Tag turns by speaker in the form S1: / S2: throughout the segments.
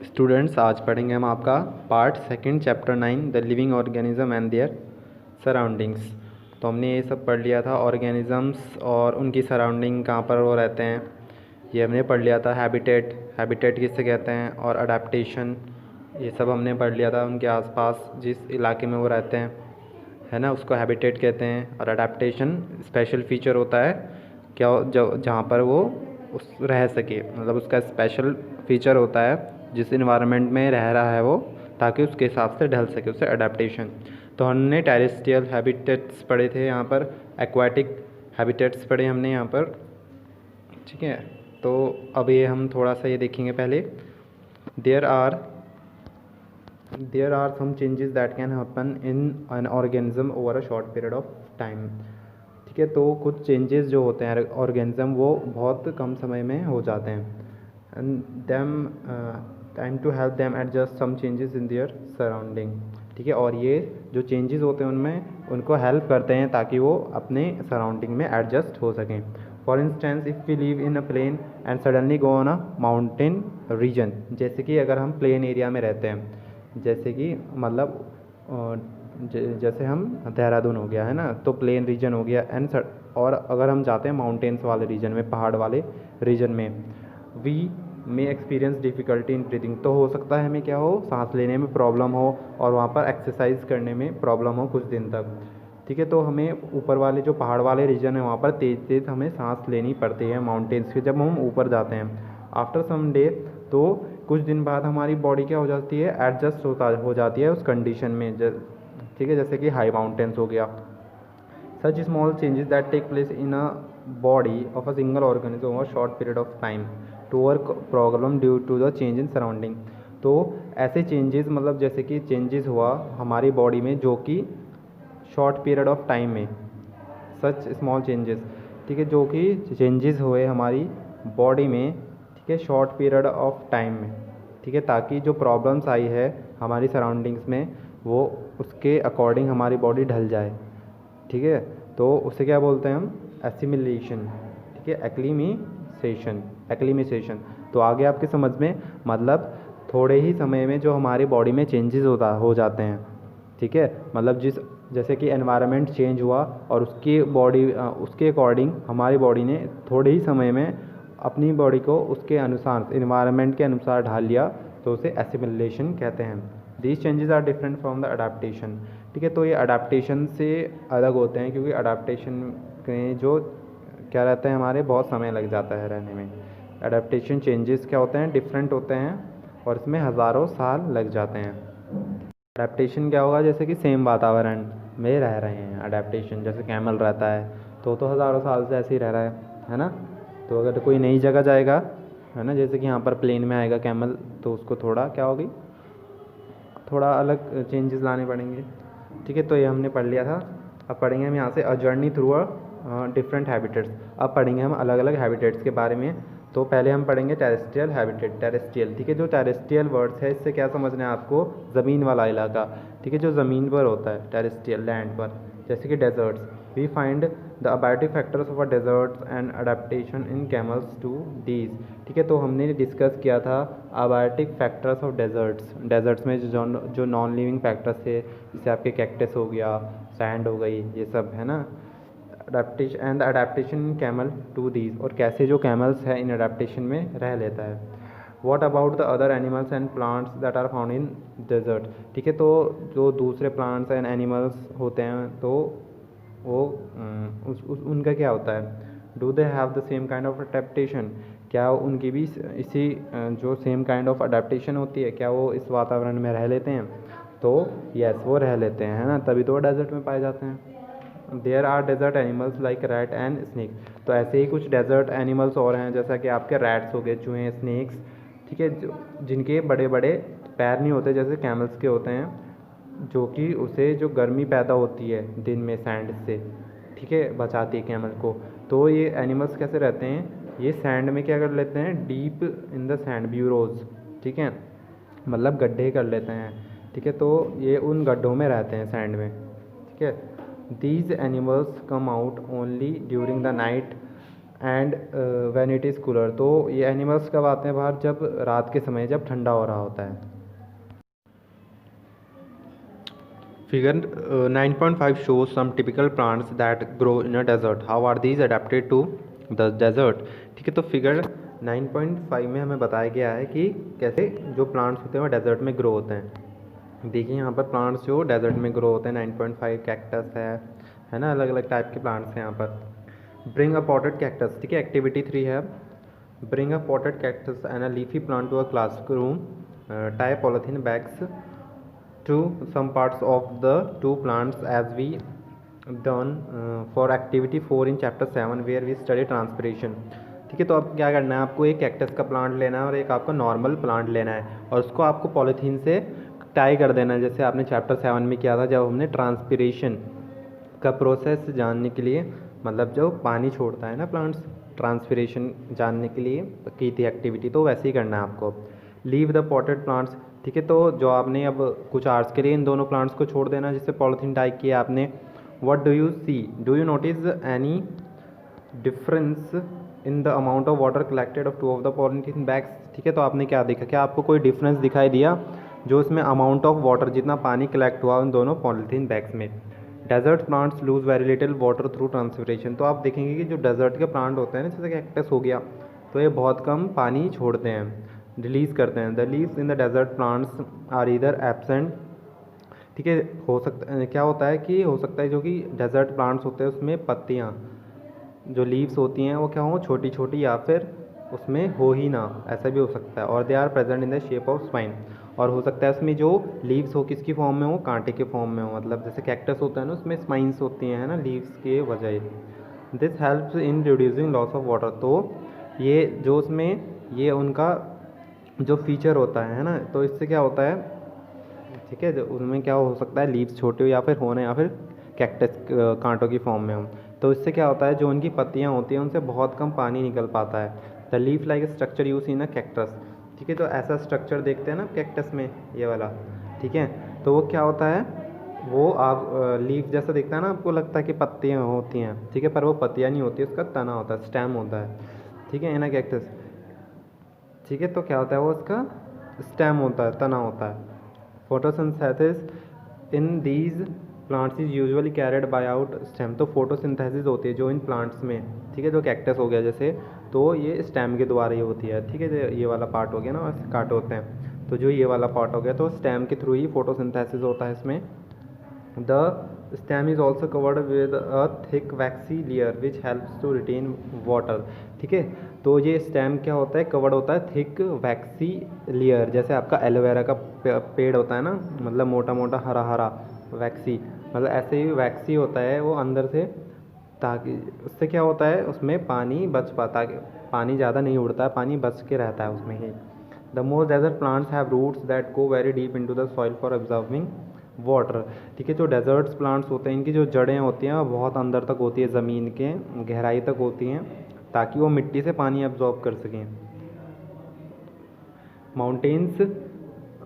S1: Students, आज पढ़ेंगे हम आपका part second chapter 9 the living organism and there surroundings. तो हमने ये सब पढ़ लिया था, ऑर्गेनिजम्स और उनकी सराउंडिंग कहाँ पर वो रहते हैं, ये हमने पढ़ लिया था। हैबिटेट किससे कहते हैं, और अडेप्टेशन, ये सब हमने पढ़ लिया था। उनके आसपास जिस इलाके में वो रहते हैं, है ना, उसको हैबिटेट कहते हैं। और अडेप्टेशन स्पेशल फीचर होता है क्या, जो जहाँ पर वो उस रह सके, मतलब उसका स्पेशल फीचर होता है जिस इन्वायरमेंट में रह रहा है वो, ताकि उसके हिसाब से ढल सके, उससे अडेप्टेशन। तो हमने टेरेस्ट्रियल हैबिटेट्स पढ़े थे यहाँ पर, एक्वाटिक हैबिटेट्स पढ़े हमने यहाँ पर, ठीक है। तो अब ये हम थोड़ा सा ये देखेंगे पहले। There are some changes that can happen in an organism over a short period of time, ठीक है। तो कुछ चेंजेस जो होते हैं ऑर्गेनिज्म, वो बहुत कम समय में हो जाते हैं। And them time to help them adjust some changes in their surrounding, ठीक है। और ये जो चेंजेस होते हैं उनमें उनको हेल्प करते हैं ताकि वो अपने सराउंडिंग में एडजस्ट हो सकें। For instance, if we live in a plain and suddenly go on a mountain region, जैसे कि अगर हम प्लेन एरिया में रहते हैं, जैसे कि मतलब जैसे हम देहरादून हो गया, है ना, तो प्लेन रीजन हो गया। और अगर हम जाते हैं माउंटेन्स वाले रीजन में, पहाड़ वाले रीजन में, वी में एक्सपीरियंस डिफ़िकल्टी इन ब्रीथिंग, तो हो सकता है हमें क्या हो, सांस लेने में प्रॉब्लम हो और वहाँ पर एक्सरसाइज करने में प्रॉब्लम हो कुछ दिन तक, ठीक है। तो हमें ऊपर वाले जो पहाड़ वाले रीजन है वहाँ पर तेज़ तेज़ हमें सांस लेनी पड़ती है माउंटेन्स के, जब हम ऊपर जाते हैं। आफ्टर सम डे, तो कुछ दिन बाद हमारी बॉडी क्या हो जाती है, एडजस्ट हो जाती है उस कंडीशन में, ठीक है, जैसे कि हाई माउंटेन्स हो गया। Such small changes that take place in a body of a single organism over short period of time to work problem due to the change in surrounding. तो ऐसे चेंजेस, मतलब जैसे कि चेंजेस हुआ हमारी body में जो कि शॉर्ट पीरियड ऑफ टाइम में, सच स्मॉल चेंजेस, ठीक है, जो कि चेंजेस हुए हमारी बॉडी में, ठीक है, शॉर्ट पीरियड ऑफ टाइम में, ठीक है, ताकि जो प्रॉब्लम्स आई है हमारी सराउंडिंग्स में वो उसके अकॉर्डिंग हमारी बॉडी ढल जाए, ठीक है। तो उसे क्या बोलते हैं हम, एसिमिलेशन, ठीक है, एक्लीमेशन। तो आगे आपके समझ में, मतलब थोड़े ही समय में जो हमारी बॉडी में चेंजेस हो जाते हैं, ठीक है, मतलब जैसे कि एनवायरनमेंट चेंज हुआ और उसके अकॉर्डिंग हमारी बॉडी ने थोड़े ही समय में अपनी बॉडी को उसके अनुसार, एनवायरनमेंट के अनुसार ढाल लिया, तो उसे एसिमिलेशन कहते हैं। These changes are different from the adaptation, ठीक है। तो ये अडेप्टेशन से अलग होते हैं, क्योंकि अडेप्टेशन के जो क्या रहता है, हमारे बहुत समय लग जाता है रहने में। अडेप्टेशन चेंजेस क्या होते हैं, डिफरेंट होते हैं, और इसमें हज़ारों साल लग जाते हैं। अडेप्टेशन क्या होगा, जैसे कि सेम वातावरण में रह रहे हैं। अडेप्टेशन जैसे कैमल रहता है तो हज़ारों साल से ऐसे ही रह रहा है ना। तो अगर कोई नई जगह जाएगा, है ना, जैसे कि यहाँ पर प्लेन में आएगा कैमल, तो उसको थोड़ा क्या होगी, थोड़ा अलग चेंजेस लाने पड़ेंगे, ठीक है। तो ये हमने पढ़ लिया था। अब पढ़ेंगे हम यहाँ से a journey through a different habitats. अब पढ़ेंगे हम अलग अलग हैबिटेट्स के बारे में। तो पहले हम पढ़ेंगे टेरेस्ट्रियल हैबिटेट, टेरेस्ट्रियल, ठीक है। जो टेरेस्ट्रियल वर्ड्स है, इससे क्या समझना है आपको, ज़मीन वाला इलाका, ठीक है, जो ज़मीन पर होता है, टेरेस्ट्रियल, लैंड पर, जैसे कि deserts. We find the abiotic factors of a deserts and adaptation in camels to these, ठीक है। तो हमने डिस्कस किया था अबायोटिक फैक्टर्स ऑफ डेजर्ट्स में जो नॉन लिविंग फैक्टर्स थे, जैसे आपके कैक्टस हो गया, सैंड हो गई, ये सब, है ना। Adaptation and adaptation in camel to these, और कैसे जो कैमल्स है इन अडेप्टेशन में रह लेता है। What about the other animals and plants that are found in desert, ठीक है। तो जो दूसरे प्लांट्स एंड एनिमल्स होते हैं, तो वो उनका क्या होता है, do they have the same kind of adaptation, क्या उनकी भी इसी जो सेम काइंड ऑफ अडेप्टेशन होती है, क्या वो इस वातावरण में रह लेते हैं। तो यस, वो रह लेते हैं, है ना, तभी तो वो डेजर्ट में पाए जाते हैं। There are desert animals like rat and snake, तो ऐसे ही कुछ डेजर्ट एनिमल्स और हैं, जैसा कि आपके रैट्स हो गए, चूहे, स्नेक्स, ठीक है, जिनके बड़े बड़े पैर नहीं होते जैसे कैमल्स के होते हैं, जो कि उसे जो गर्मी पैदा होती है दिन में सैंड से, ठीक है, बचाती है कैमल को। तो ये एनिमल्स कैसे रहते हैं, ये सैंड में क्या कर लेते हैं, deep in the sand bureaus, ठीक है, मतलब गड्ढे कर लेते हैं, ठीक है। तो ये उन गड्ढों में रहते हैं सैंड में, ठीक है। These animals come out only during the night and when it is cooler. तो ये एनिमल्स कब आते हैं बाहर? जब रात के समय, जब ठंडा हो रहा होता है। Figure 9.5 shows some typical plants that grow in a desert. How are these adapted to the desert? ठीक है, तो फिगर 9.5 में हमें बताया गया है कि कैसे जो प्लांट्स होते हैं वो डेजर्ट में ग्रो होते हैं। देखिए यहाँ पर प्लांट्स जो डेजर्ट में ग्रो होते हैं 9.5 कैक्टस है ना, अलग अलग टाइप के प्लांट्स हैं यहाँ पर। ब्रिंग अ पॉटेड कैक्टस, ठीक है, एक्टिविटी 3 है। Bring a potted cactus and a leafy plant to a classroom, tie polythene bags to some parts of the two plants as we done for activity 4 in chapter 7 where we study transpiration। ठीक है, तो अब क्या करना है, आपको एक cactus का प्लांट लेना है और एक आपका नॉर्मल प्लांट लेना है और उसको आपको पॉलीथीन से टाई कर देना है, जैसे आपने चैप्टर 7 में किया था जब हमने ट्रांसपिरेशन का प्रोसेस जानने के लिए, मतलब जो पानी छोड़ता है ना प्लांट्स, ट्रांसपिरेशन जानने के लिए की थी एक्टिविटी, तो वैसे ही करना है आपको। लीव द पॉटेड प्लांट्स, ठीक है, तो जो आपने अब कुछ आवर्स के लिए इन दोनों प्लांट्स को छोड़ देना जिससे पॉलीथीन टाई किया आपने। What do you see, do you notice any difference in the amount of water collected of two of the polythene bags. ठीक है, तो आपने क्या देखा, क्या आपको कोई डिफरेंस दिखाई दिया जो इसमें अमाउंट ऑफ वाटर, जितना पानी कलेक्ट हुआ उन दोनों पॉलीथीन बैग्स में। Desert plants lose very little water through transpiration, तो आप देखेंगे कि जो डेजर्ट के प्लांट होते हैं ना, जैसे कैक्टस हो गया, तो ये बहुत कम पानी छोड़ते हैं, रिलीज़ करते हैं। The leaves in the desert plants are either absent, ठीक है, हो सकता क्या होता है कि हो सकता है जो कि डेजर्ट प्लांट्स होते हैं उसमें पत्तियाँ जो लीव्स होती हैं वो क्या हो, छोटी छोटी, या फिर उसमें हो ही ना, ऐसा भी हो सकता है। और they are present in the shape of spine, और हो सकता है उसमें जो लीव्स हो किसकी फॉर्म में हो, कांटे के फॉर्म में हो, मतलब जैसे कैक्टस होता है ना उसमें स्पाइंस होती हैं, है ना, लीव्स के बजाय। This helps in reducing loss of water, तो ये जो उसमें ये उनका जो फीचर होता है ना, तो इससे क्या होता है, ठीक है, जो उनमें क्या हो सकता है, लीव्स छोटे हो या फिर होने, या फिर कैक्टस कांटों की फॉर्म में हो, तो इससे क्या होता है जो उनकी पत्तियां होती हैं उनसे बहुत कम पानी निकल पाता है। The leaf like structure use in a cactus, ठीक है, तो ऐसा स्ट्रक्चर देखते हैं ना कैक्टस में, ये वाला, ठीक है, तो वो क्या होता है, वो आप लीफ जैसा दिखता है ना, आपको लगता है कि पत्तियाँ होती हैं, ठीक है, पर वो पत्तियाँ नहीं होती, उसका तना होता है, स्टेम होता है, ठीक है, इन अ कैक्टस, ठीक है, तो क्या होता है वो उसका स्टेम होता है, तना होता है। Photosynthesis in these plants is usually carried by out stem, तो फोटोसिंथेसिस होती है जो इन प्लांट्स में, ठीक है, जो कैक्टस हो गया जैसे, तो ये स्टेम के द्वारा ही होती है, ठीक है, जो ये वाला पार्ट हो गया ना, काट होते हैं, तो जो ये वाला पार्ट हो गया तो स्टेम के थ्रू ही फोटोसिंथेसिस होता है इसमें। The stem is also covered with a thick waxy layer which helps to retain water, ठीक है, तो ये स्टेम क्या होता है, कवर्ड होता है थिक वैक्सी लेयर, जैसे आपका एलोवेरा का पेड़ होता है ना, मतलब मोटा मोटा हरा हरा वैक्सी, मतलब ऐसे ही वैक्सी होता है वो अंदर से, ताकि उससे क्या होता है उसमें पानी बच पाता है, पानी ज़्यादा नहीं उड़ता है, पानी बच के रहता है उसमें ही। The most desert plants have roots that go very deep into the soil for observing water, ठीक है, जो डेजर्ट्स प्लांट्स होते हैं इनकी जो जड़ें होती हैं वो बहुत अंदर तक होती है, ज़मीन के गहराई तक होती हैं, ताकि वो मिट्टी से पानी एब्जॉर्ब कर सकें। माउंटेन्स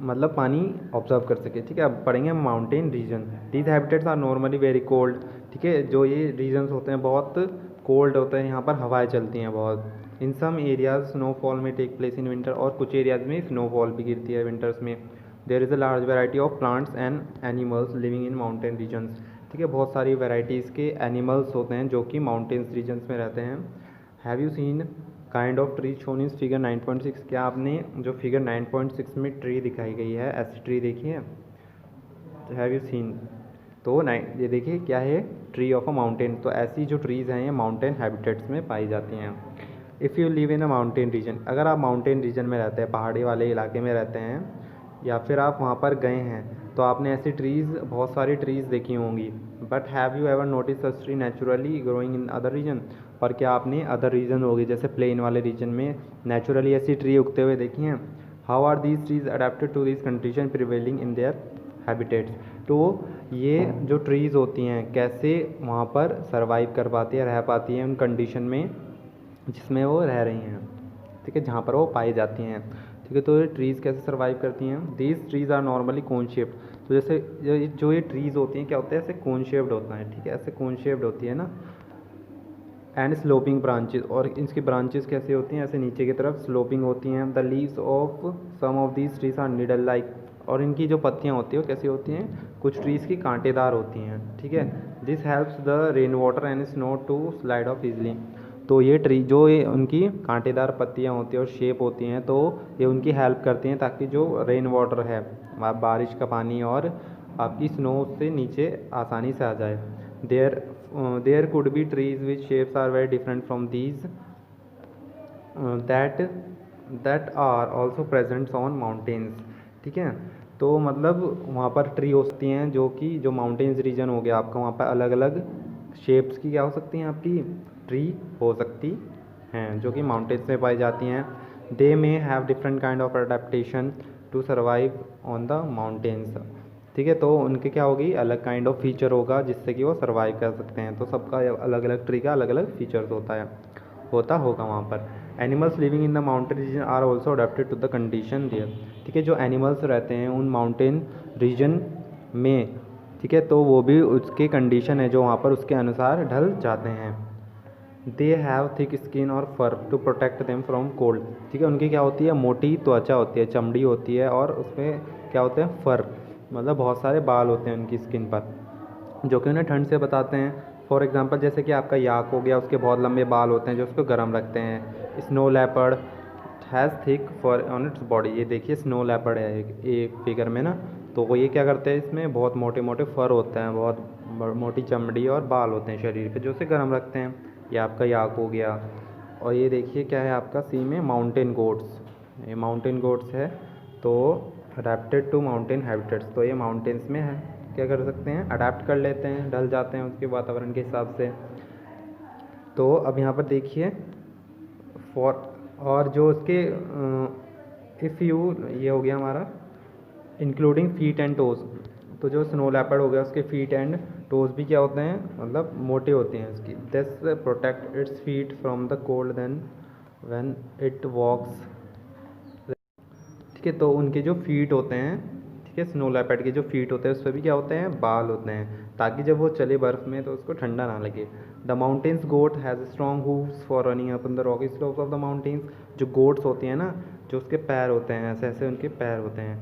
S1: मतलब पानी ऑब्जर्व कर सके, ठीक है, अब पढ़ेंगे हम mountain region. These habitats are normally very cold, ठीक है, जो ये रीजन्स होते हैं बहुत कोल्ड होते हैं, यहाँ पर हवाएं चलती हैं बहुत। इन सम एरियाज स्नोफॉल में टेक प्लेस इन विंटर, और कुछ एरियाज में स्नोफॉल भी गिरती है विंटर्स में। There is a large variety of plants and animals living in mountain regions, ठीक है, बहुत सारी वेराइटीज़ के एनिमल्स होते हैं जो कि माउंटेन्स रीजन्स में रहते हैं। Have you scene kind of tree shown is figure 9.6, क्या आपने जो फिगर 9.6 में ट्री दिखाई गई है ऐसी ट्री देखी है, हैव यू सीन, तो ये देखिए क्या है, ट्री ऑफ अ माउंटेन, तो ऐसी जो ट्रीज़ हैं ये माउंटेन हैबिटेट्स में पाई जाती हैं। If you live in a mountain reason, अगर आप माउंटेन रीजन में रहते हैं, पहाड़ी वाले इलाके में रहते हैं, या फिर आप वहाँ पर गए हैं, तो आपने ऐसी ट्रीज़, बहुत सारी ट्रीज़ देखी होंगी, but have you ever notice such tree naturally growing in other region, पर क्या आपने अदर रीजन होगी जैसे प्लेन वाले रीजन में नेचुरली ऐसी ट्री उगते हुए देखी हैं। How are these trees adapted to this condition prevailing in their habitats, तो ये जो ट्रीज़ होती हैं कैसे वहाँ पर सर्वाइव कर पाती है, रह पाती हैं उन कंडीशन में जिसमें वो रह रही हैं, ठीक है, जहाँ पर वो पाई जाती हैं, ठीक है, तो ये ट्रीज़ कैसे सर्वाइव करती हैं। These trees are normally cone shaped, तो जैसे जो ये ट्रीज़ होती हैं क्या होता है, ऐसे कोन शेप्ड होता है, ठीक है, ऐसे कोन शेप्ड होती है ना, एंड स्लोपिंग ब्रांचेस, और इसकी ब्रांचेस कैसे होती हैं, ऐसे नीचे की तरफ स्लोपिंग होती हैं। The leaves of some of these trees are needle like, और इनकी जो पत्तियाँ होती हैं वो कैसी होती हैं, कुछ ट्रीज़ की कांटेदार होती हैं, ठीक है। This helps the rain water and snow to slide off easily. तो ये ट्री जो ये उनकी कांटेदार पत्तियाँ होती हैं और शेप होती हैं, तो ये उनकी हेल्प करती हैं ताकि जो रेन वाटर है, बारिश का पानी और आपकी स्नो से नीचे आसानी से आ जाए। There could be trees which shapes are very different from these that are also presents on mountains, ठीक है। तो मतलब वहाँ पर ट्री हो सकती हैं जो कि जो माउंटेन्स रीजन हो गया आपका, वहाँ पर अलग अलग शेप्स की क्या हो सकती हैं, आपकी ट्री हो सकती हैं जो कि माउंटेन्स में पाई जाती हैं। They may have different kind of adaptation to survive on the mountains, ठीक है। तो उनके क्या होगी, अलग काइंड ऑफ फीचर होगा जिससे कि वो सर्वाइव कर सकते हैं। तो सबका अलग अलग ट्री का अलग अलग फीचर्स होता होगा वहाँ पर। Animals living in the mountain region are also adapted to the condition there, ठीक है। जो एनिमल्स रहते हैं उन माउंटेन रीजन में, ठीक है, तो वो भी उसके कंडीशन है जो वहाँ पर उसके अनुसार ढल जाते हैं। दे हैव थिक स्किन और fur to protect them from cold, ठीक है। उनकी क्या होती है, मोटी त्वचा होती है, चमड़ी होती है, और उसमें क्या होते हैं, फर, मतलब बहुत सारे बाल होते हैं उनकी स्किन पर जो कि उन्हें ठंड से बताते हैं। फॉर एग्जांपल जैसे कि आपका याक हो गया, उसके बहुत लंबे बाल होते हैं जो उसको गर्म रखते हैं। Snow leopard has thick fur on its body, ये देखिए स्नो लेपर्ड है एक फिगर में ना, तो वो ये क्या करते हैं, इसमें बहुत मोटे मोटे फर होते हैं, बहुत मोटी चमड़ी और बाल होते हैं शरीर पे जो उसे गर्म रखते हैं। ये आपका याक हो गया। और ये देखिए क्या है आपका सी में, माउंटेन गोट्स, ये माउंटेन गोट्स है, तो अडेप्टेड टू माउंटेन हैबिटेट्स, तो ये माउंटेन्स में है, क्या कर सकते हैं, अडेप्ट कर लेते हैं, ढल जाते हैं उसके वातावरण के हिसाब से। तो अब यहाँ पर देखिए फॉर, और जो उसके इफ़ यू, ये हो गया हमारा इंक्लूडिंग फीट एंड टोज, तो जो स्नो लेपर्ड हो गया उसके फीट एंड टोज भी क्या होते हैं, मतलब मोटे होते हैं उसकी। This protect its feet from the cold then when it walks, ठीक है। तो उनके जो फीट होते हैं, ठीक है, स्नो लेपर्ड के जो फीट होते हैं उस पर भी क्या होते हैं, बाल होते हैं, ताकि जब वो चले बर्फ़ में तो उसको ठंडा ना लगे। The mountains goat has strong hooves for running up in the rocky slopes of the mountains, जो गोट्स होती हैं ना, जो उसके पैर होते हैं, ऐसे ऐसे उनके पैर होते हैं,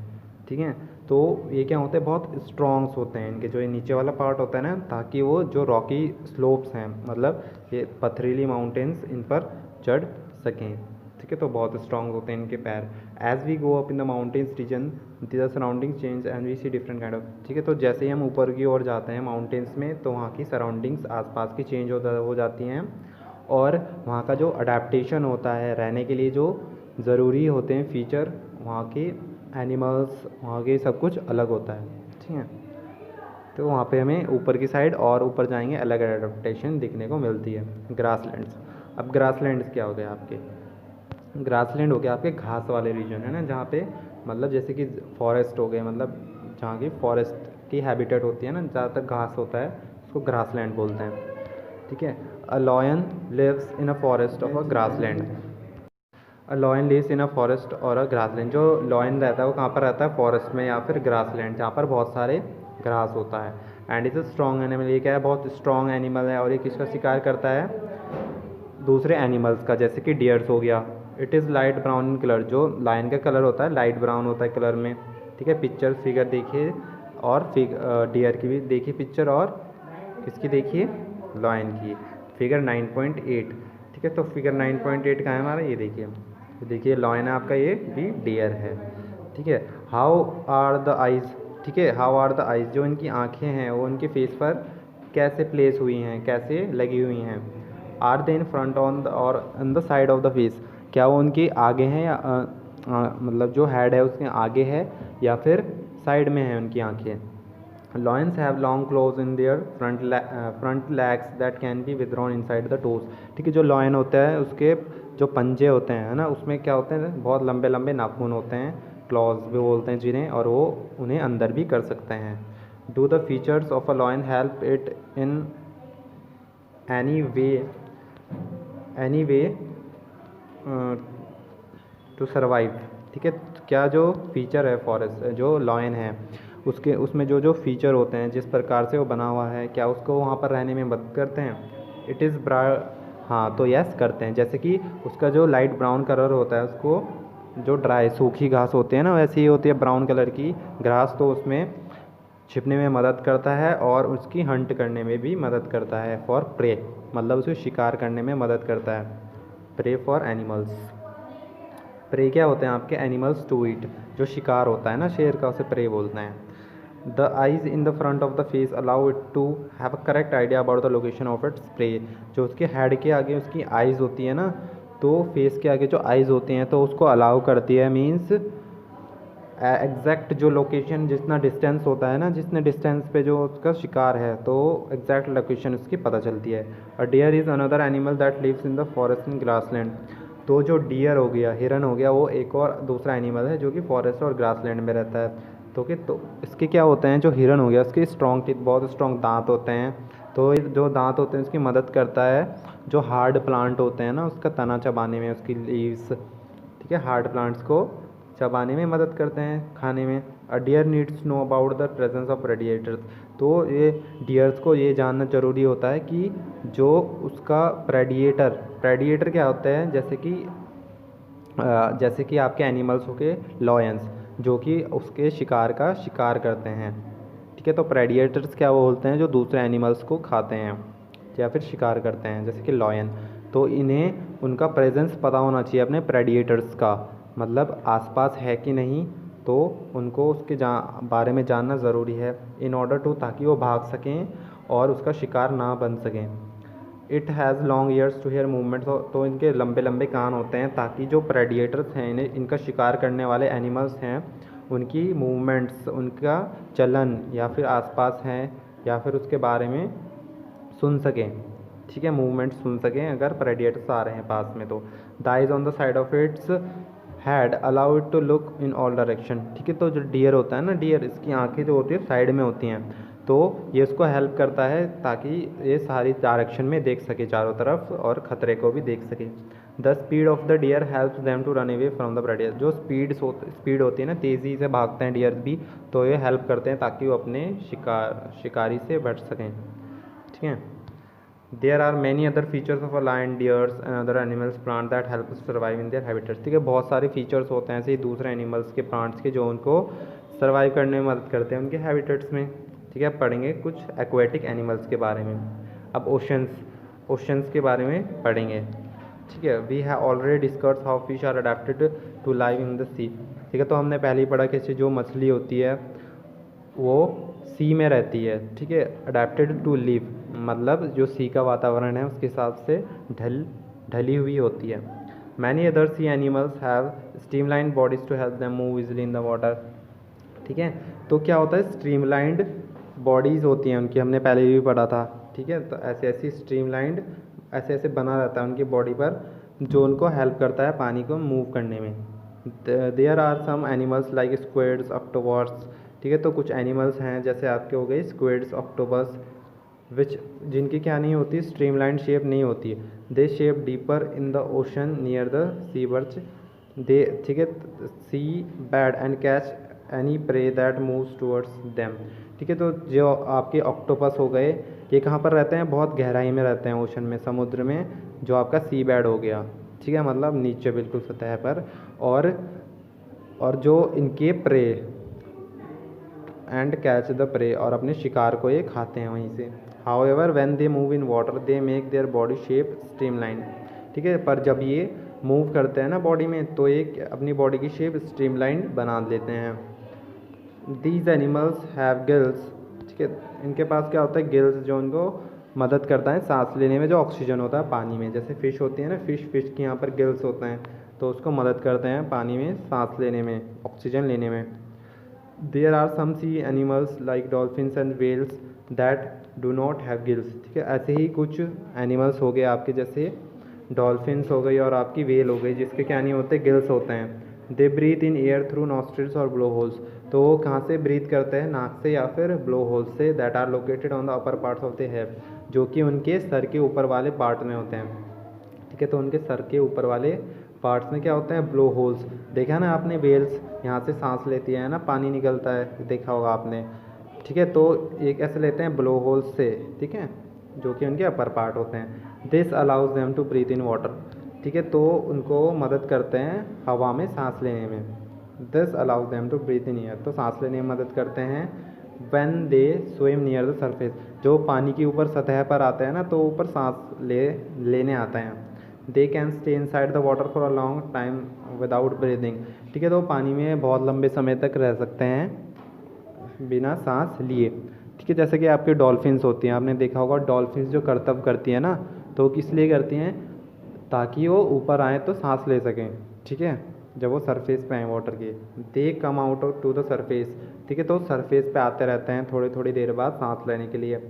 S1: ठीक है। तो ये क्या होते हैं, बहुत स्ट्रॉन्ग्स होते हैं इनके, जो ये नीचे वाला पार्ट होता है ना, ताकि वो जो रॉकी स्लोप्स हैं, मतलब ये पथरीली माउंटेन्स, इन पर चढ़ सकें, ठीक है। तो बहुत स्ट्रॉन्ग होते हैं इनके पैर। As we go up in the mountains region the surrounding change and we see different kind of, ठीक है। तो जैसे ही हम ऊपर की ओर जाते हैं माउंटेन्स में, तो वहाँ की सराउंडिंग्स आसपास की चेंज हो जाती हैं, और वहाँ का जो अडेप्टेशन होता है रहने के लिए, जो ज़रूरी होते हैं फीचर, वहाँ के एनिमल्स, वहाँ के सब कुछ अलग होता है, ठीक है। तो वहाँ पे हमें ऊपर की साइड और ऊपर जाएंगे अलग एडेप्टेशन दिखने को मिलती है। ग्रासलैंड्स, अब ग्रासलैंड्स क्या हो गए आपके, ग्रासलैंड हो गया आपके घास वाले रीजन है ना, जहाँ पे मतलब जैसे कि फॉरेस्ट हो गए, मतलब जहाँ की फॉरेस्ट की हैबिटेट होती है ना, ज़्यादातर घास होता है, उसको ग्रासलैंड बोलते हैं, ठीक है। A lion lives in a forest of a grassland, a lion lives in a forest और अ ग्रासलैंड, जो लॉयन रहता है वो कहाँ पर रहता है, फॉरेस्ट में या फिर ग्रासलैंड जहाँ पर बहुत सारे घास होता है। And is a strong animal, ये क्या है, बहुत स्ट्रॉन्ग एनिमल है, और ये किसका शिकार करता है, दूसरे एनिमल्स का, जैसे कि डियर्स हो गया। It is light brown in colour, जो लायन का कलर होता है लाइट ब्राउन होता है कलर में, ठीक है। पिक्चर फिगर देखिए, और डियर की भी देखिए पिक्चर, और किसकी देखिए, लायन की, फिगर 9.8, ठीक है। तो फिगर 9.8 का है हमारा, ये देखिए, तो देखिए लायन है आपका, ये भी डियर है, ठीक है। हाउ आर द आइज़, ठीक है, हाउ आर द आइज़, जो इनकी आँखें हैं वो उनके फेस पर कैसे प्लेस हुई हैं, कैसे लगी हुई हैं। Are they in front on the और on the side of the face, क्या वो उनके आगे हैं या मतलब जो हेड है उसके आगे है या फिर साइड में है उनकी आँखें। Lions have long close in their front legs that can be withdrawn inside the toes, ठीक है। जो लॉयन होता है उसके जो पंजे होते हैं ना, उसमें क्या होते हैं, बहुत लंबे लंबे नाखून होते हैं, क्लॉज भी बोलते हैं जिन्हें, और वो उन्हें अंदर भी कर सकते हैं। Do the features of a lion help it in any way to survive, ठीक है। क्या जो फीचर है फॉरेस्ट, जो लॉयन है उसके, उसमें जो जो फीचर होते हैं, जिस प्रकार से वो बना हुआ है, क्या उसको वहाँ पर रहने में मदद करते हैं। इट इज़ हाँ तो यस करते हैं। जैसे कि उसका जो लाइट ब्राउन कलर होता है, उसको जो ड्राई सूखी घास होती है ना, वैसी ही होती है ब्राउन कलर की घास, तो उसमें छिपने में मदद करता है और उसकी हंट करने में भी मदद करता है फॉर प्रे, मतलब उसे शिकार करने में मदद करता है। प्रे फॉर एनिमल्स, प्रे क्या होते हैं आपके? एनिमल्स टू ईट, जो शिकार होता है ना शेर का, उसे प्रे बोलते हैं। The eyes in the front of the face allow it to have a correct idea about the location of its prey. जो उसके हेड के आगे उसकी आइज़ होती है ना, तो फेस के आगे जो आइज़ होती हैं तो उसको अलाउ करती है, मीन्स एग्जैक्ट जो लोकेशन, जितना डिस्टेंस होता है ना, जितने डिस्टेंस पे जो उसका शिकार है, तो एग्जैक्ट लोकेशन उसकी पता चलती है। A deer is another animal that lives in the forest in grassland. तो जो डियर हो गया, हिरन हो गया, वो एक और दूसरा एनिमल है जो कि फॉरेस्ट और ग्रासलैंड में रहता है। तो इसके क्या होते हैं, जो हिरन हो गया उसके स्ट्रॉन्ग टीथ, बहुत स्ट्रॉन्ग दांत होते हैं। तो जो दांत होते हैं उसकी मदद करता है जो हार्ड प्लांट होते हैं ना, उसका तना चबाने में, उसकी लीव्स, ठीक है, हार्ड प्लांट्स को चबाने में मदद करते हैं, खाने में। A deer needs know about the presence of predators. तो ये डियर्स को ये जानना ज़रूरी होता है कि जो उसका प्रेडिएटर क्या होता है, जैसे कि आपके एनिमल्स हो गए लॉयंस, जो कि उसके शिकार का शिकार करते हैं, ठीक है। तो प्रेडिएटर्स क्या वो बोलते हैं, जो दूसरे एनिमल्स को खाते हैं या फिर शिकार करते हैं, जैसे कि लॉयन। तो इन्हें उनका प्रेजेंस पता होना चाहिए अपने प्रेडिएटर्स का, मतलब आसपास है कि नहीं, तो उनको उसके बारे में जानना ज़रूरी है, इन ऑर्डर टू, ताकि वो भाग सकें और उसका शिकार ना बन सकें। It has long ears to hear movements. तो इनके लंबे लंबे कान होते हैं ताकि जो प्रेडिएटर्स हैं, इन्हें, इनका शिकार करने वाले एनिमल्स हैं, उनकी मूवमेंट्स, उनका चलन या फिर आसपास हैं या फिर उसके बारे में सुन सकें, ठीक है, मूवमेंट सुन सकें अगर प्रेडिएटर्स आ रहे हैं पास में। तो the eyes on the side of its head allow it to look in all direction, ठीक है। तो जो डियर होता है ना, डियर, इसकी आंखें जो होती है साइड में होती हैं, तो ये उसको हेल्प करता है ताकि ये सारी डायरेक्शन में देख सके चारों तरफ और ख़तरे को भी देख सके। The speed of the deer helps them to run away from the predator. जो स्पीड होती है ना, तेज़ी से भागते हैं डियर भी, तो ये हेल्प करते हैं ताकि वो अपने शिकारी से बच सकें, ठीक है। There are many other features of a lion, deers and other animals, plant that help survive in their habitats, ठीक है। बहुत सारे फीचर्स होते हैं ऐसे ही दूसरे एनिमल्स के, प्लांट्स के, जो उनको सर्वाइव करने में मदद करते हैं उनके हैबिटेट्स में, ठीक है। पढ़ेंगे कुछ एक्वेटिक एनिमल्स के बारे में। अब ओशंस के बारे में पढ़ेंगे, ठीक है। We have already discussed how fish are adapted to live in the sea, ठीक है। तो हमने पहले ही पढ़ा कि जो मछली होती है वो सी में रहती है, ठीक है। अडेप्टेड टू लिव, मतलब जो सी का वातावरण है उसके हिसाब से ढली हुई होती है। Many other sea animals have streamlined bodies to help them move easily in the water, ठीक है। तो क्या होता है, स्ट्रीमलाइंड बॉडीज़ होती हैं उनकी, हमने पहले भी पढ़ा था, ठीक है। तो ऐसे स्ट्रीमलाइंड ऐसे बना रहता है उनकी बॉडी पर, जो उनको हेल्प करता है पानी को मूव करने में। There are some animals like squids, octopus, ठीक है। तो कुछ एनिमल्स हैं जैसे आपके हो गए स्क्विड्स, ऑक्टोपस, जिनकी क्या नहीं होती, स्ट्रीमलाइंड शेप नहीं होती, they shape deeper in the ocean near the sea birch, they, ठीक है, sea bed and catch any prey that moves towards them, ठीक है। तो जो आपके ऑक्टोपस हो गए, ये कहाँ पर रहते हैं, बहुत गहराई में रहते हैं ओशन में, समुद्र में। जो आपका सी बैड हो गया, ठीक है, मतलब नीचे बिल्कुल सतह पर, और जो इनके prey and catch the prey, और अपने शिकार को ये खाते हैं वहीं से। However when they move in water they make their body shape streamline, ठीक है। पर जब ये मूव करते हैं ना बॉडी में, तो ये अपनी बॉडी की शेप स्ट्रीमलाइन बना लेते हैं। दीज एनिमल्स हैव गिल्स, ठीक है। इनके पास क्या होता है, गिल्स, जो उनको मदद करता है सांस लेने में, जो ऑक्सीजन होता है पानी में, जैसे फ़िश होती है ना, फ़िश के यहाँ पर गिल्स होते हैं, तो उसको मदद करते हैं पानी में सांस लेने में, ऑक्सीजन लेने में। There are some sea animals like dolphins and whales that do not have gills, ठीक है। ऐसे ही कुछ एनिमल्स हो गए आपके, जैसे डॉल्फिन्स हो गई और आपकी वेल हो गई, जिसके क्या नहीं होते, गिल्स होते हैं। They breathe in air through nostrils और ब्लो होल्स, तो वो कहाँ से ब्रीथ करते हैं, नाक से या फिर ब्लो होल्स से, that are located on the upper parts of the head, जो कि उनके सर के ऊपर वाले पार्ट में होते हैं, ठीक है। तो उनके सर के ऊपर वाले पार्ट्स में क्या होते हैं, ब्लो होल्स। देखा ना आपने, वेल्स यहाँ से सांस लेती है ना, पानी निकलता है, देखा होगा आपने, ठीक है। तो एक ऐसे लेते हैं ब्लो होल्स से, ठीक है, जो कि उनके अपर पार्ट होते हैं। This allows them to breathe in water, ठीक है, तो उनको मदद करते हैं हवा में सांस लेने में। This allows them to breathe in air, तो सांस लेने में मदद करते हैं। When they swim near the surface, जो पानी के ऊपर सतह पर आते हैं ना, तो ऊपर सांस लेने आते हैं। They can stay inside the water for a long time without breathing, ठीक है, तो पानी में बहुत लंबे समय तक रह सकते हैं बिना सांस लिए, ठीक है। जैसे कि आपके डॉल्फिन्स होती हैं, आपने देखा होगा डॉल्फिन्स जो करतब करती हैं ना, तो किस लिए करती हैं, ताकि वो ऊपर आएँ तो सांस ले सकें, ठीक है, जब वो सरफेस पे आए वाटर के। They come out to the surface, ठीक है, तो सरफेस पे आते रहते हैं थोड़ी थोड़ी देर बाद सांस लेने के लिए।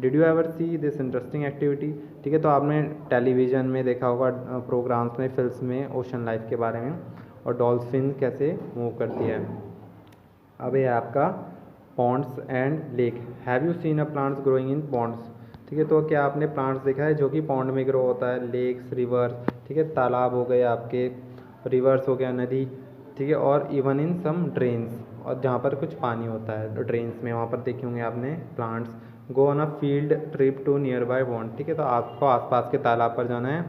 S1: Did you ever see this interesting activity, ठीक है, तो आपने टेलीविज़न में देखा होगा, प्रोग्राम्स में, फिल्म्स में ओशन लाइफ के बारे में, और डॉल्फिन कैसे मूव करती है। अब ये आपका ponds and lake. Have you seen a plants growing in ponds, ठीक है, तो क्या आपने प्लांट्स देखा है जो कि पॉन्ड में ग्रो होता है। लेक्स, रिवर्स, ठीक है, तालाब हो गए आपके, रिवर्स हो गया नदी, ठीक है, और इवन इन सम ड्रेन्स, और जहाँ पर कुछ पानी होता है ड्रेन्स में, वहाँ पर देखे होंगे आपने plants. Go on a field trip to nearby pond, ठीक है, तो आपको आसपास के तालाब पर जाना है।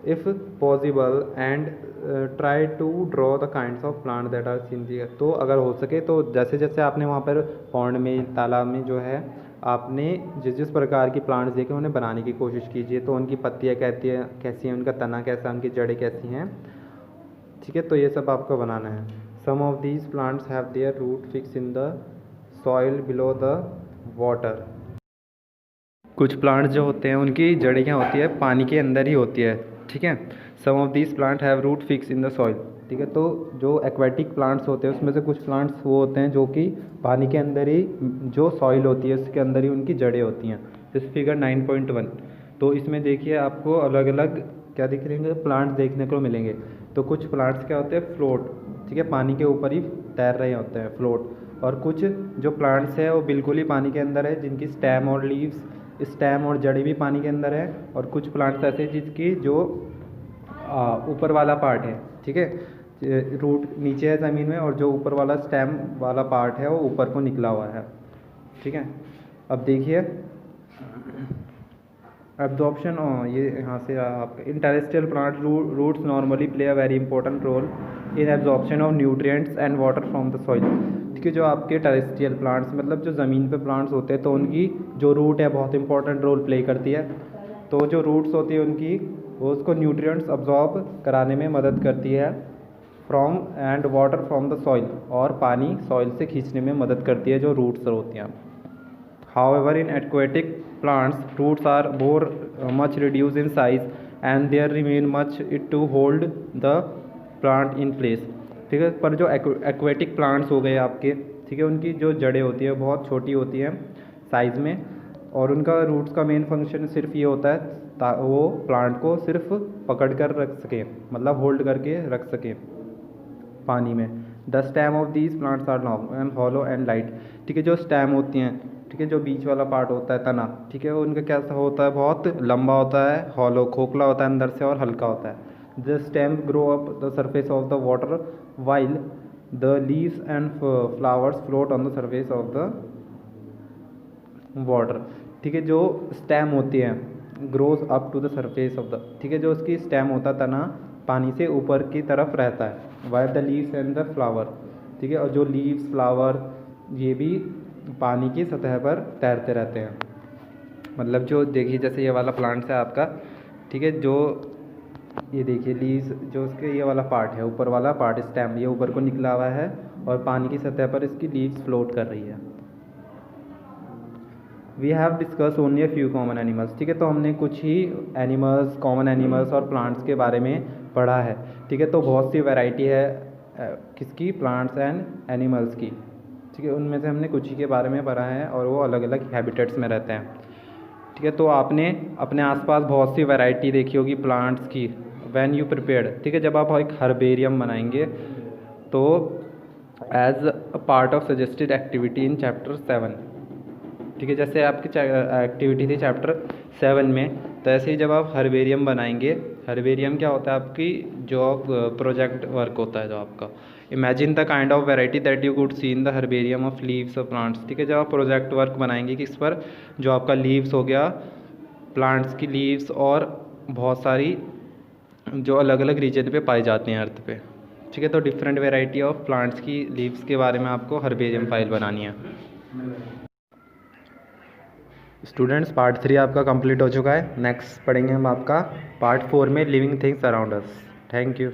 S1: If possible and try to draw the kinds of plant that are seen there, तो अगर हो सके तो जैसे जैसे आपने वहाँ पर पॉन्ड में, तालाब में जो है, आपने जिस जिस प्रकार की प्लांट्स देखे उन्हें बनाने की कोशिश कीजिए। तो उनकी पत्तियाँ कैसी हैं, उनका तना कैसा है, उनकी जड़ें कैसी हैं, ठीक है, तो ये सब आपको बनाना है। Some of these plants have their root fix in the soil below the water, कुछ प्लांट्स जो होते हैं उनकी जड़ें क्या होती है, पानी के अंदर ही होती है, ठीक है। Some of these plant have root fix in the soil, ठीक है, तो जो एक्वेटिक प्लांट्स होते हैं उसमें से कुछ प्लांट्स वो होते हैं जो कि पानी के अंदर ही, जो सॉइल होती है उसके अंदर ही उनकी जड़ें होती हैं। इस फिगर 9.1, तो इसमें देखिए आपको अलग अलग क्या दिख रहे हैं, प्लांट्स देखने को मिलेंगे। तो कुछ प्लांट्स क्या होते हैं, फ्लोट, ठीक है, पानी के ऊपर ही तैर रहे होते हैं, फ्लोट। और कुछ जो प्लांट्स है वो बिल्कुल ही पानी के अंदर है, जिनकी स्टेम और लीव्स, स्टेम और जड़ी भी पानी के अंदर है। और कुछ प्लांट्स ऐसे जिसकी जो ऊपर वाला पार्ट है, ठीक है, रूट नीचे है ज़मीन में, और जो ऊपर वाला स्टेम वाला पार्ट है वो ऊपर को निकला हुआ है, ठीक है। अब देखिए एब्जॉर्प्शन, ये यहाँ से आपका in terrestrial plant roots normally play a very important role in absorption of nutrients and water from the soil, ठीक है। जो आपके टेरेस्ट्रियल प्लांट्स मतलब जो ज़मीन पे प्लांट्स होते हैं, तो उनकी जो रूट है बहुत इंपॉर्टेंट रोल प्ले करती है। तो जो रूट्स होती है उनकी, वो उसको न्यूट्रिएंट्स अब्जॉर्ब कराने में मदद करती है, from and water from the soil, और पानी सॉइल से खींचने में मदद करती है जो रूट्स होती हैं। However, in aquatic plants, roots are more much reduced in size, and there remain much it to hold the plant in place, ठीक है। पर जो एक्वेटिक प्लांट्स हो गए आपके, ठीक है, उनकी जो जड़ें होती है बहुत छोटी होती हैं साइज़ में, और उनका रूट्स का मेन फंक्शन सिर्फ ये होता है वो प्लांट को सिर्फ पकड़ कर रख सकें, मतलब होल्ड करके रख सकें पानी में। The stem of these plants are long and hollow and light, ठीक है, जो स्टेम होती हैं, ठीक है, जो बीच वाला पार्ट होता है तना, ठीक है, वो उनका कैसा होता है, बहुत लंबा होता है, हॉलो खोखला होता है अंदर से, और हल्का होता है। The stem grow up the surface of the water while the leaves and flowers float on the surface of the water, ठीक है, जो स्टेम होती है grows up to the surface of the, ठीक है, जो उसकी स्टेम होता है तना पानी से ऊपर की तरफ रहता है। While the leaves and the flower, ठीक है, और जो लीव्स, फ्लावर, ये भी पानी की सतह पर तैरते रहते हैं। मतलब जो देखिए जैसे ये वाला प्लांट्स है आपका, ठीक है, जो ये देखिए लीव्स, जो उसके ये वाला पार्ट है, ऊपर वाला पार्ट स्टेम, ये ऊपर को निकला हुआ है, और पानी की सतह पर इसकी लीव्स फ्लोट कर रही है। We have discuss only a few common animals, ठीक है, तो हमने कुछ ही एनिमल्स, कॉमन एनिमल्स और प्लांट्स के बारे में पढ़ा है, ठीक है। तो बहुत सी वैरायटी है किसकी, प्लांट्स एंड एनिमल्स की, ठीक है, उनमें से हमने कुछ ही के बारे में पढ़ा है, और वो अलग अलग हैबिटेट्स में रहते हैं, ठीक है। तो आपने अपने आसपास बहुत सी वैरायटी देखी होगी प्लांट्स की। व्हेन यू प्रिपेयर्ड, ठीक है, जब आप एक हर्बेरियम बनाएंगे, तो as a part of suggested activity in chapter 7, ठीक है, जैसे आपकी एक्टिविटी थी चैप्टर 7 में, तो ऐसे ही जब आप हर्बेरियम बनाएंगे, हर्बेरियम क्या होता है, आपकी जो प्रोजेक्ट वर्क होता है जो आपका, imagine the kind of variety that you could see in the herbarium of leaves of plants, ठीक है, जब आप प्रोजेक्ट वर्क बनाएंगे किस पर, जो आपका लीव्स हो गया, प्लांट्स की लीव्स और बहुत सारी जो अलग अलग रीजन पे पाई जाती हैं अर्थ पे। ठीक है, तो डिफरेंट वेराइटी ऑफ प्लांट्स की लीव्स के बारे में आपको हर्बेरियम फाइल बनानी है। स्टूडेंट्स, पार्ट 3 आपका कंप्लीट हो चुका है। नेक्स्ट पढ़ेंगे हम आपका पार्ट 4 में living things around us. Thank you.